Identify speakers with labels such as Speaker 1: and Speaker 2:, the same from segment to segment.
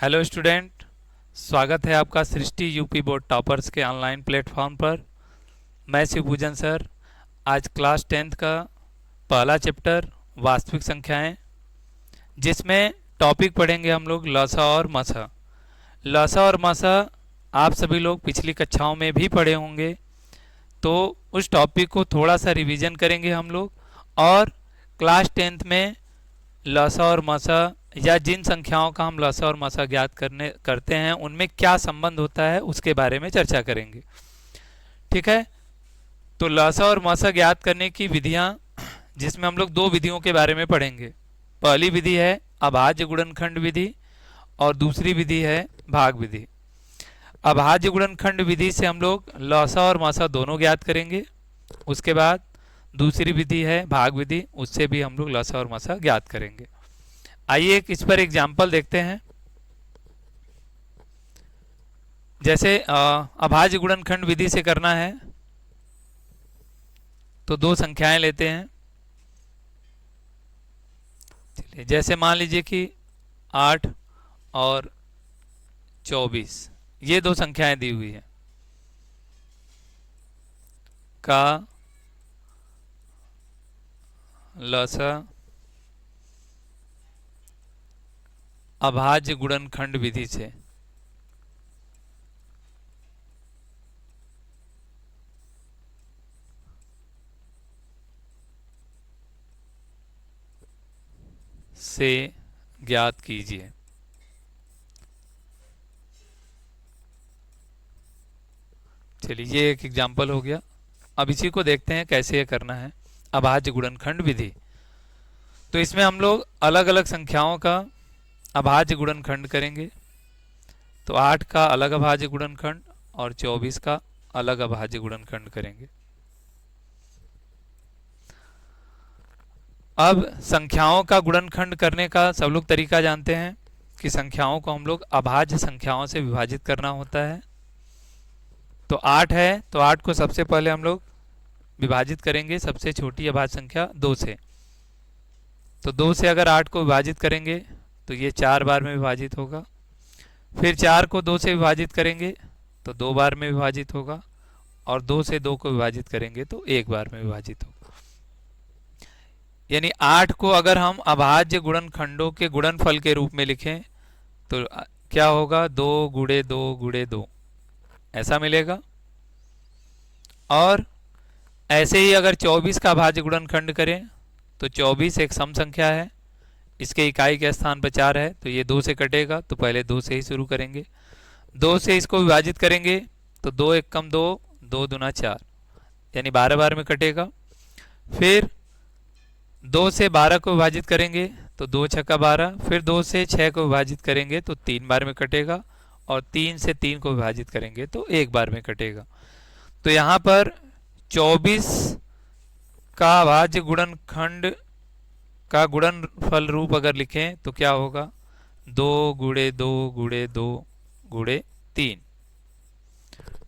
Speaker 1: Hello student, स्वागत है आपका सृष्टि यूपी बोर्ड टॉपर्स के ऑनलाइन प्लेटफॉर्म पर। मैं शिवपूजन सर। आज क्लास 10th का पहला चैप्टर वास्तविक संख्याएं, जिसमें टॉपिक पढ़ेंगे हम लोग लसा और मसा। लसा और मसा आप सभी लोग पिछली कक्षाओं में भी पढ़े होंगे, तो उस टॉपिक को थोड़ा सा रिवीजन करेंगे हम लोग। और क्लास 10th में लसा और मसा या जिन संख्याओं का हम लसा और मसा ज्ञात करते हैं उनमें क्या संबंध होता है उसके बारे में चर्चा करेंगे। ठीक है, तो लसा और मसा ज्ञात करने की विधियां, जिसमें हम लोग दो विधियों के बारे में पढ़ेंगे। पहली विधि है अभाज्य गुणनखंड विधि और दूसरी विधि है भाग विधि। अभाज्य गुणनखंड विधि से हम लोग लसा और मसा दोनों ज्ञात करेंगे। उसके बाद दूसरी विधि है भाग विधि, उससे भी हम लोग लसा और मसा ज्ञात करेंगे। आइए इस पर एग्जाम्पल देखते हैं। जैसे अभाज्य गुणनखंड विधि से करना है तो दो संख्याएं लेते हैं। चलिए, जैसे मान लीजिए कि 8 और 24 ये दो संख्याएं दी हुई है। का लसा अभाज्य गुणनखंड विधि से ज्ञात कीजिए। चलिए, ये एक एग्जाम्पल हो गया। अब इसी को देखते हैं कैसे ये करना है अभाज्य गुणनखंड विधि। तो इसमें हम लोग अलग अलग संख्याओं का अभाज्य गुणनखंड करेंगे। तो 8 का अलग अभाज्य गुणनखंड और 24 का अलग अभाज्य गुणनखंड करेंगे। अब संख्याओं का गुणनखंड करने का सब लोग तरीका जानते हैं कि संख्याओं को हम लोग अभाज्य संख्याओं से विभाजित करना होता है। तो 8 है तो 8 को सबसे पहले हम लोग विभाजित करेंगे सबसे छोटी अभाज्य संख्या 2 से। तो 2 से अगर 8 को विभाजित करेंगे तो ये 4 बार में विभाजित होगा। फिर 4 को 2 से विभाजित करेंगे तो 2 बार में विभाजित होगा। और 2 से 2 को विभाजित करेंगे तो 1 बार में विभाजित होगा। यानी 8 को अगर हम अभाज्य गुणनखंडों के गुणनफल के रूप में लिखें तो क्या होगा, 2 गुणे 2 गुणे 2 ऐसा मिलेगा। और ऐसे ही अगर 24 का अभाज्य गुणनखंड करें तो 24 एक सम संख्या है, इसके इकाई के स्थान पर 4 है, तो ये 2 से कटेगा। तो पहले 2 से ही शुरू करेंगे। 2 से इसको विभाजित करेंगे तो 2 एकम 2, 2 दूना 4, यानी 12 बार में कटेगा। फिर 2 से 12 को विभाजित करेंगे तो 2 छक्का 12। फिर 2 से 6 को विभाजित करेंगे तो 3 बार में कटेगा। और 3 से 3 को विभाजित करेंगे तो 1 बार में कटेगा। तो यहाँ पर 24 का अभाज्य गुणनखंड का गुणनफल रूप अगर लिखें तो क्या होगा, 2 गुणे 2 गुणे 2 गुणे 3।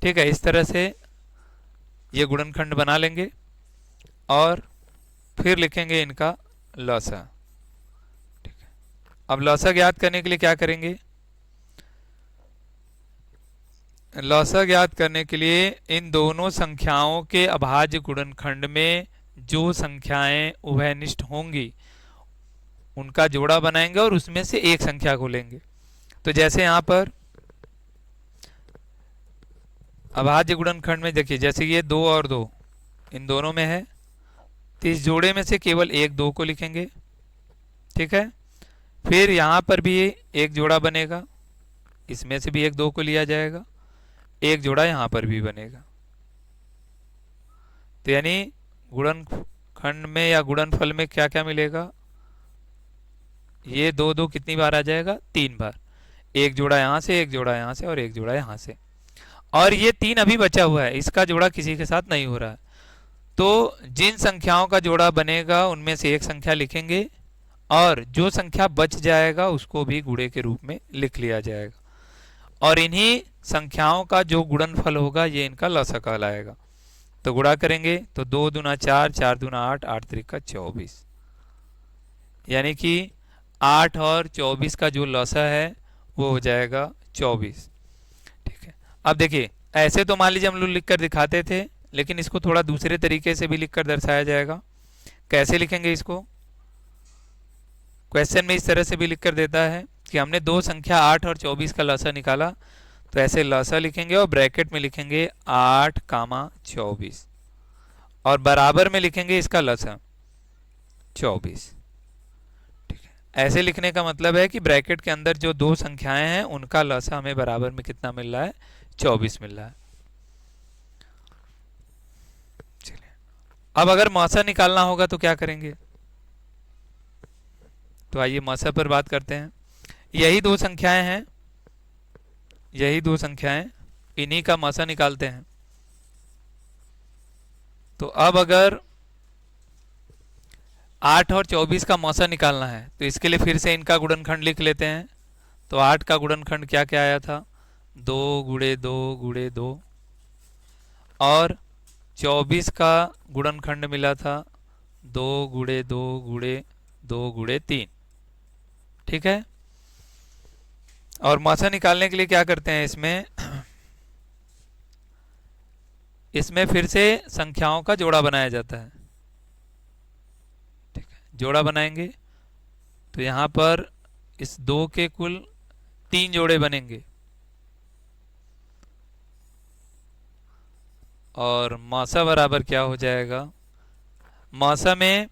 Speaker 1: ठीक है, इस तरह से ये गुणनखंड बना लेंगे और फिर लिखेंगे इनका लसा। ठीक है, अब लसा ज्ञात करने के लिए क्या करेंगे, लसा ज्ञात करने के लिए इन दोनों संख्याओं के अभाज्य गुणनखंड में जो संख्याएं उभयनिष्ठ होंगी उनका जोड़ा बनाएंगे और उसमें से एक संख्या को लेंगे। तो जैसे यहां पर अभाज्य गुणनखंड में देखिए, जैसे ये 2 और 2 इन दोनों में है, तो इस जोड़े में से केवल एक 2 को लिखेंगे। ठीक है, फिर यहां पर भी एक जोड़ा बनेगा, इसमें से भी एक 2 को लिया जाएगा, एक जोड़ा यहां पर भी बनेगा। तो यानी गुणनखंड में या गुणनफल में क्या क्या मिलेगा, ये 2 2 कितनी बार आ जाएगा, 3 बार। एक जोड़ा यहां से, एक जोड़ा यहां से और एक जोड़ा यहां से। और ये 3 अभी बचा हुआ है, इसका जोड़ा किसी के साथ नहीं हो रहा है। तो जिन संख्याओं का जोड़ा बनेगा उनमें से एक संख्या लिखेंगे और जो संख्या बच जाएगा उसको भी गुणे के रूप में लिख लिया जाएगा। और इन्हीं संख्याओं का जो गुणनफल होगा ये इनका लसा कहलाएगा। तो गुणा करेंगे तो 2 दूना 4, 4 दूना 8, 8 त्रिका 24। यानी कि 8 और 24 का जो लसा है वो हो जाएगा 24। ठीक है, अब देखिए ऐसे तो मान लीजिए हम लोग लिख कर दिखाते थे, लेकिन इसको थोड़ा दूसरे तरीके से भी लिख कर दर्शाया जाएगा। कैसे लिखेंगे इसको? क्वेश्चन में इस तरह से भी लिख कर देता है कि हमने दो संख्या 8 और 24 का लसा निकाला, तो ऐसे लसा लिखेंगे और ब्रैकेट में लिखेंगे 8 कामा 24 और बराबर में लिखेंगे इसका लसा 24। ठीक है, ऐसे लिखने का मतलब है कि ब्रैकेट के अंदर जो दो संख्याएं हैं उनका लसा हमें बराबर में कितना मिल रहा है? 24 मिल रहा है। चलिए, अब अगर मौसा निकालना होगा तो क्या करेंगे? तो आइए मौसा पर बात करते हैं। यही दो संख्याएं हैं, यही दो संख्याएं, इन्हीं का मौसा निकालते हैं। तो अब अगर 8 और 24 का मौसा निकालना है तो इसके लिए फिर से इनका गुणनखंड लिख लेते हैं। तो 8 का गुणनखंड क्या क्या आया था? 2 गुणे 2 गुणे 2, और 24 का गुणनखंड मिला था 2 गुणे 2 गुणे 2 गुणे 3। ठीक है, और मौसा निकालने के लिए क्या करते हैं इसमें? इसमें फिर से संख्याओं का जोड़ा बनाया जाता है। ठीक है, जोड़ा बनाएंगे तो यहां पर इस 2 के कुल 3 जोड़े बनेंगे और मौसा बराबर क्या हो जाएगा? मौसा में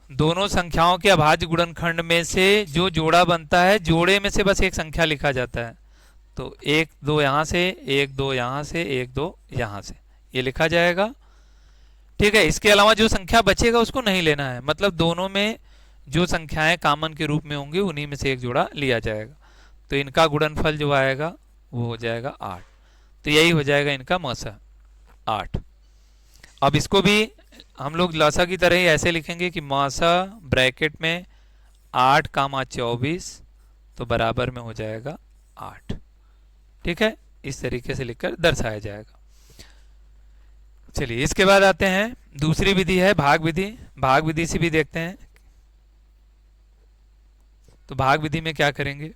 Speaker 1: दोनों संख्याओं के अभाज्य गुणनखंड में से जो जोड़ा बनता है, जोड़े में से बस एक संख्या लिखा जाता है। तो 1 2 यहाँ से, 1 2 यहाँ से, 1 2 यहाँ से, ये लिखा जाएगा। ठीक है, इसके अलावा जो संख्या बचेगा उसको नहीं लेना है, मतलब दोनों में जो संख्याएं कॉमन के रूप में होंगी उन्हीं में से एक जोड़ा लिया जाएगा। तो इनका गुणनफल जो आएगा वो हो जाएगा 8। तो यही हो जाएगा इनका मौसा 8। अब इसको भी हम लोग लसा की तरह ही ऐसे लिखेंगे कि मौसा ब्रैकेट में 8 कामा 24 तो बराबर में हो जाएगा 8। ठीक है, इस तरीके से लिखकर दर्शाया जाएगा। चलिए, इसके बाद आते हैं दूसरी विधि है भाग विधि। भाग विधि से भी देखते हैं। तो भाग विधि में क्या करेंगे?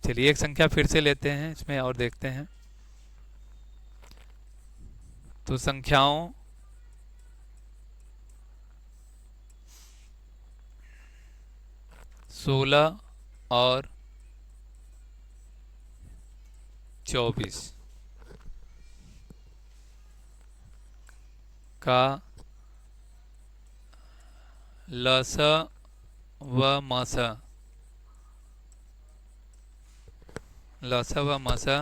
Speaker 1: चलिए एक संख्या फिर से लेते हैं इसमें और देखते हैं। तो संख्याओं सोलह और 24 का लसा व मसा, लसा व मसा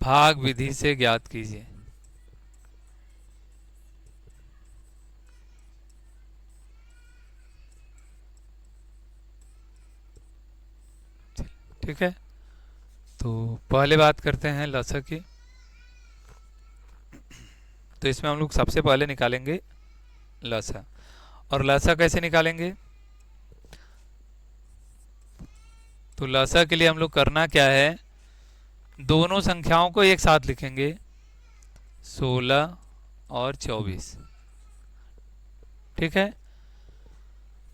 Speaker 1: भाग विधि से ज्ञात कीजिए। ठीक है, तो पहले बात करते हैं लसा की। तो इसमें हम लोग सबसे पहले निकालेंगे लसा। और लसा कैसे निकालेंगे? तो लसा के लिए हम लोग करना क्या है, दोनों संख्याओं को एक साथ लिखेंगे 16 और 24। ठीक है,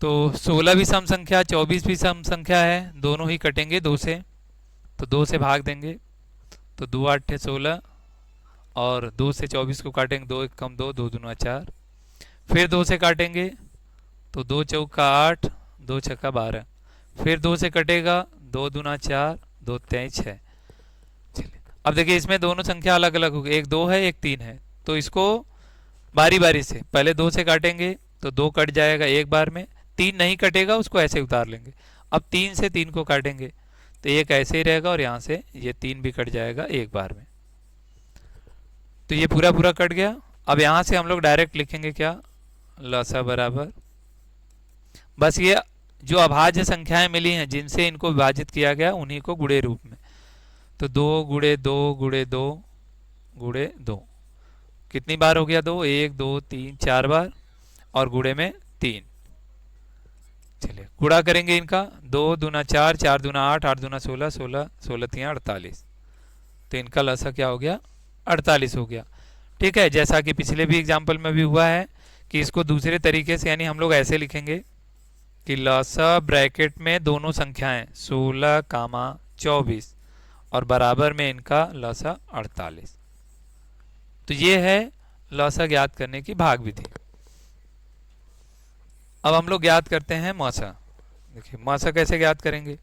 Speaker 1: तो 16 भी सम संख्या, 24 भी सम संख्या है, दोनों ही कटेंगे 2 से। तो 2 से भाग देंगे तो 2 8 16 और 2 से 24 को काटेंगे, 2 1 कम 2, 2 दूना 4। फिर 2 से काटेंगे तो 2 चौका 8, 2 छक्का 12। फिर 2 से कटेगा, 2 दूना 4, 2 3 6। चलिए, अब देखिए इसमें दोनों संख्या अलग अलग होगी, एक 2 है एक 3 है। तो इसको बारी बारी से पहले 2 से काटेंगे तो 2 कट जाएगा एक बार में, 3 नहीं कटेगा उसको ऐसे उतार लेंगे। अब 3 से 3 को काटेंगे तो एक ऐसे ही रहेगा और यहाँ से ये 3 भी कट जाएगा एक बार में। तो ये पूरा पूरा कट गया। अब यहाँ से हम लोग डायरेक्ट लिखेंगे क्या, लसा बराबर, बस ये जो अभाज्य संख्याएं मिली हैं जिनसे इनको विभाजित किया गया उन्हीं को गुणे रूप में। तो 2 गुणे 2 गुणे 2 गुणे 2, कितनी बार हो गया? 2 1 2 3 4 बार और गुणे में 3। चलिए गुणा करेंगे इनका, 2 दूना 4, 4 दूना 8, 8 दूना 16, 16 16 3 48। तो इनका लसा क्या हो गया? 48 हो गया। ठीक है, जैसा कि पिछले भी एग्जाम्पल में भी हुआ है कि इसको दूसरे तरीके से, यानी हम लोग ऐसे लिखेंगे कि लसा ब्रैकेट में दोनों संख्याएं 16 कामा 24 और बराबर में इनका लसा 48। तो ये है लसा ज्ञात करने की भाग विधि। अब हम लोग ज्ञात करते हैं मौसा। देखिए मौसा कैसे ज्ञात करेंगे।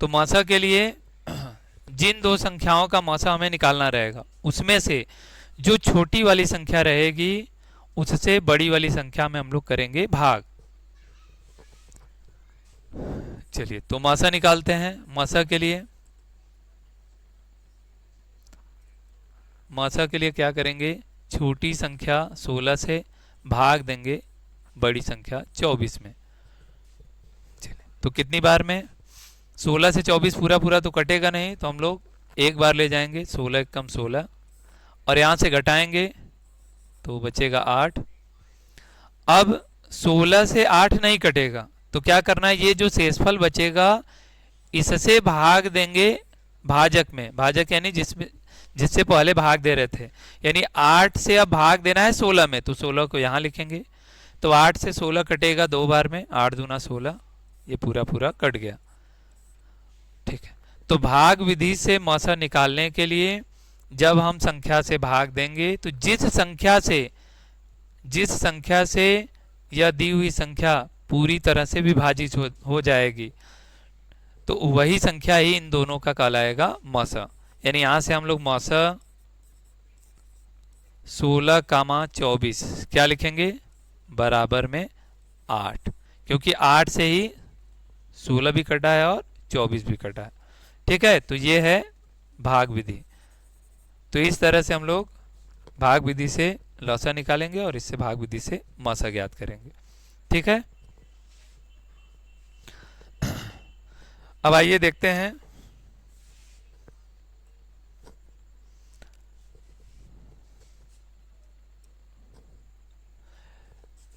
Speaker 1: तो मौसा के लिए जिन दो संख्याओं का मौसा हमें निकालना रहेगा, उसमें से जो छोटी वाली संख्या रहेगी उससे बड़ी वाली संख्या में हम लोग करेंगे भाग। चलिए तो मौसा निकालते हैं। मौसा के लिए क्या करेंगे, छोटी संख्या 16 से भाग देंगे बड़ी संख्या 24 में। चलिए तो कितनी बार में, 16 से 24 पूरा पूरा तो कटेगा नहीं, तो हम लोग एक बार ले जाएंगे, 16 कम 16 और यहां से घटाएंगे तो बचेगा 8। अब 16 से 8 नहीं कटेगा तो क्या करना है, ये जो शेषफल बचेगा इससे भाग देंगे भाजक में। भाजक यानी जिससे पहले भाग दे रहे थे, यानी 8 से अब भाग देना है 16 में, तो 16 को यहां लिखेंगे। तो 8 से 16 कटेगा दो बार में, 8 दूना 16, ये पूरा पूरा कट गया। ठीक है, तो भाग विधि से मौसा निकालने के लिए जब हम संख्या से भाग देंगे तो जिस संख्या से यह दी हुई संख्या पूरी तरह से विभाजित हो जाएगी, तो वही संख्या ही इन दोनों का कहलाएगा मौसा। यानी यहां से हम लोग मौसा 16 कामा 24 क्या लिखेंगे, बराबर में 8, क्योंकि 8 से ही 16 भी कटा है और 24 भी कटा है। ठीक है, तो ये है भाग विधि। तो इस तरह से हम लोग भाग विधि से लौसा निकालेंगे और इससे भाग विधि से मौसा ज्ञात करेंगे। ठीक है, अब आइए देखते हैं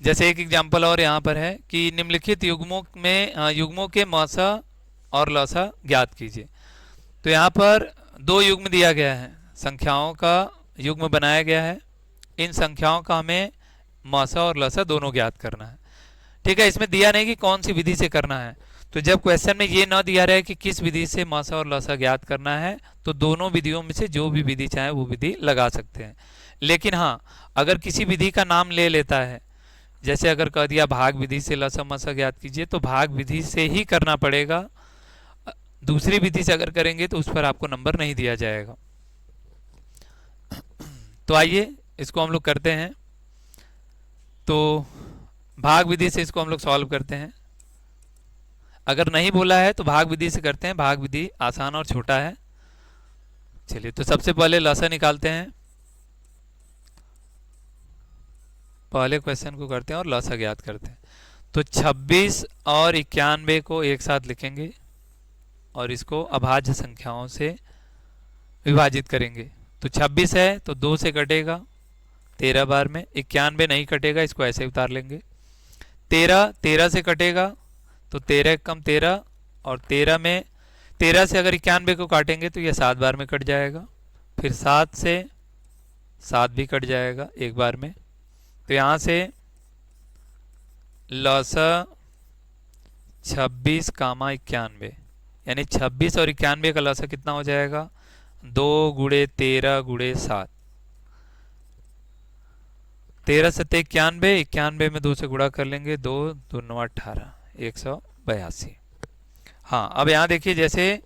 Speaker 1: जैसे एक एग्जाम्पल और यहाँ पर है कि निम्नलिखित युग्मों के मौसा और लौसा ज्ञात कीजिए। तो यहाँ पर दो युग्म दिया गया है, संख्याओं का युग्म बनाया गया है। इन संख्याओं का हमें मौसा और लौसा दोनों ज्ञात करना है। ठीक है, इसमें दिया नहीं कि कौन सी विधि से करना है। तो जब क्वेश्चन में ये न दिया रहे कि किस विधि से मौसा और लौसा ज्ञात करना है, तो दोनों विधियों में से जो भी विधि चाहे वो विधि लगा सकते हैं। लेकिन हाँ, अगर किसी विधि का नाम ले लेता है, जैसे अगर कह दिया भाग विधि से लौसा मौसा ज्ञात कीजिए, तो भाग विधि से ही करना पड़ेगा। दूसरी विधि से अगर करेंगे तो उस पर आपको नंबर नहीं दिया जाएगा। तो आइए इसको हम लोग करते हैं। तो भाग विधि से इसको हम लोग सॉल्व करते हैं। अगर नहीं बोला है तो भाग विधि से करते हैं, भाग विधि आसान और छोटा है। चलिए तो सबसे पहले लौसा निकालते हैं, पहले क्वेश्चन को करते हैं और लौसा ज्ञात करते हैं। तो 26 और 91 को एक साथ लिखेंगे और इसको अभाज्य संख्याओं से विभाजित करेंगे। तो 26 है तो 2 से कटेगा 13 बार में, 91 नहीं कटेगा, इसको ऐसे उतार लेंगे। 13 से कटेगा तो 13 कम 13 और 13 से अगर 91 को काटेंगे तो यह 7 बार में कट जाएगा। फिर 7 से 7 भी कट जाएगा एक बार में। तो यहाँ से लौसा 26 कामा 91, यानी 26 और 91 का लौसा कितना हो जाएगा, 2 गुणे 13 गुणे 7, 13 सत्ते 91, 91 में 2 से गुणा कर लेंगे, 2 2 9 18, 182। हाँ, अब यहाँ देखिए जैसे,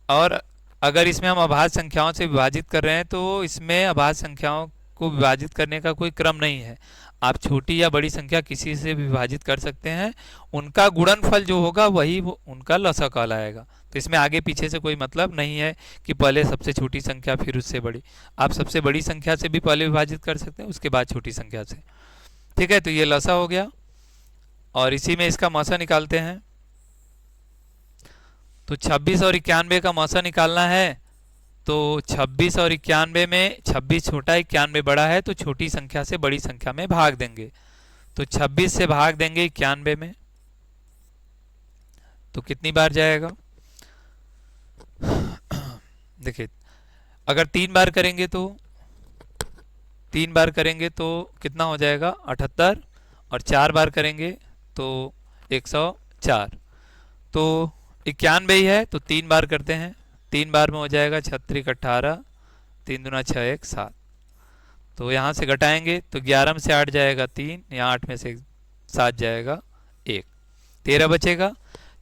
Speaker 1: और अगर इसमें हम अभाज्य संख्याओं से विभाजित कर रहे हैं तो इसमें अभाज्य संख्याओं को विभाजित करने का कोई क्रम नहीं है। आप छोटी या बड़ी संख्या किसी से भी विभाजित कर सकते हैं, उनका गुणनफल जो होगा वही उनका लौसा कहलाएगा। तो इसमें आगे पीछे से कोई मतलब नहीं है कि पहले सबसे छोटी संख्या फिर उससे बड़ी। आप सबसे बड़ी संख्या से भी पहले विभाजित कर सकते हैं, उसके बाद छोटी संख्या से। ठीक है, तो ये लौसा हो गया और इसी में इसका मौसा निकालते हैं। तो 26 और 91 का मौसा निकालना है। तो 26 और 91 में 26 छोटा 91 बड़ा है, तो छोटी संख्या से बड़ी संख्या में भाग देंगे। तो 26 से भाग देंगे 91 में, तो कितनी बार जाएगा, देखिए अगर 3 बार करेंगे तो 3 बार करेंगे तो कितना हो जाएगा 78, और 4 बार करेंगे तो 104। तो 91 ही है, तो 3 बार करते हैं। 3 बार में हो जाएगा 36 18, 3 दूना 6 1 7। तो यहाँ से घटाएंगे तो 11 में से 8 जाएगा 3, यहाँ 8 में से 7 जाएगा 1, 13 बचेगा।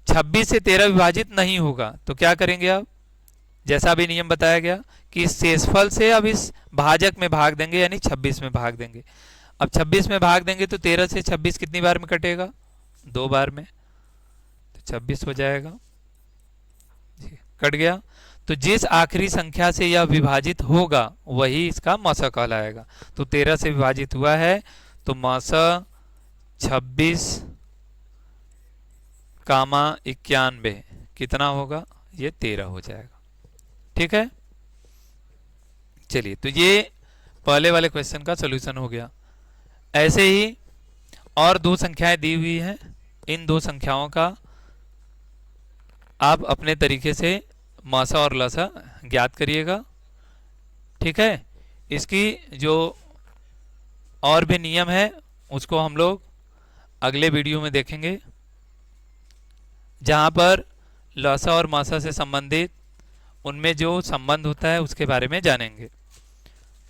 Speaker 1: 26 से 13 विभाजित नहीं होगा तो क्या करेंगे अब, जैसा भी नियम बताया गया कि इस शेषफल से अब इस भाजक में भाग देंगे, यानी 26 में भाग देंगे। अब 26 में भाग देंगे तो 13 से 26 कितनी बार में कटेगा, 2 बार में, तो 26 हो जाएगा, कट गया। तो जिस आखिरी संख्या से यह विभाजित होगा वही इसका मौसा कहलाएगा। तो 13 से विभाजित हुआ है तो मौसा 26 कामा 91 कितना होगा, ये 13 हो जाएगा। ठीक है, चलिए तो ये पहले वाले क्वेश्चन का सॉल्यूशन हो गया। ऐसे ही और 2 संख्याएं दी हुई हैं, इन 2 संख्याओं का आप अपने तरीके से मासा और लसा ज्ञात करिएगा। ठीक है, इसकी जो और भी नियम है उसको हम लोग अगले वीडियो में देखेंगे, जहाँ पर लसा और मासा से संबंधित उनमें जो संबंध होता है उसके बारे में जानेंगे।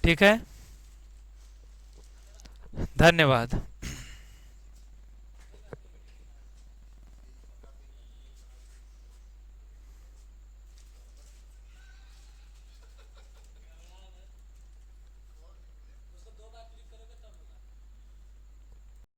Speaker 1: ठीक है, धन्यवाद।